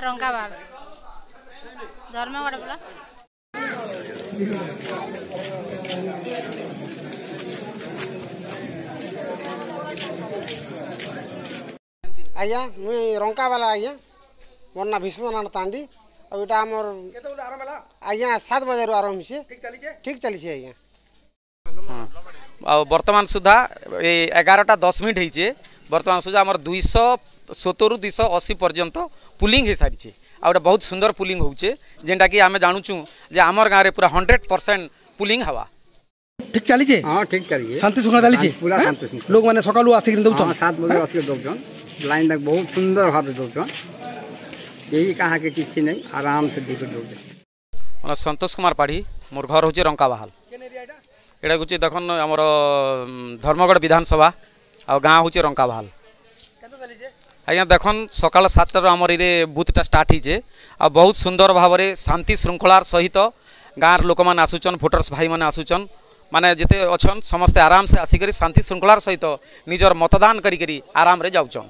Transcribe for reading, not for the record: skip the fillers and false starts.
रंकाबाग Dharamgarh block. आज्ञा मुई रंकावाला आज्ञा मोर ना भीष्मनारायण तांडी और इटा हमर आज्ञा 7 बजे आरंभ से ठीक चली आज्ञा। वर्तमान सुधा 11:10 होइछे। वर्तमान सुधा आमर 270 रु 280 पर्यंत पुलिंग हो सारी आ बहुत सुंदर पुलिंग होचे जेनटा कि आमे जानुचु जे आमर गाँव रे पूरा 100% पुलिंग हवा ठीक चली छे। हां ठीक चली शांति सुखा चली छे पूरा शांति लोग माने सकालू आसी दिन दउछन 7 बजे आसी दउछन लाइन तक बहुत सुंदर भाव दउछन यही कहा के किसी नहीं आराम से देख दउछन। संतोष कुमार पाढ़ी मोर घर होचे रंकाबाहाल एटा होचे देखन हमर धर्मगढ़ विधानसभा आ गाँव होचे रंकाबाहाल। आज्ञा देखन सकाल 7 आमर ये बुथटा स्टार्ट होइछे आ बहुत सुंदर भाव में शांति श्रृंखलार सहित गाँव लोक मैंने आसुचन भोटर्स भाई मैंने आसुचन माने जिते अच्छन समस्ते आराम से आसिक शांति श्रृंखलार सहित निजर मतदान करी आराम रे जाउचन।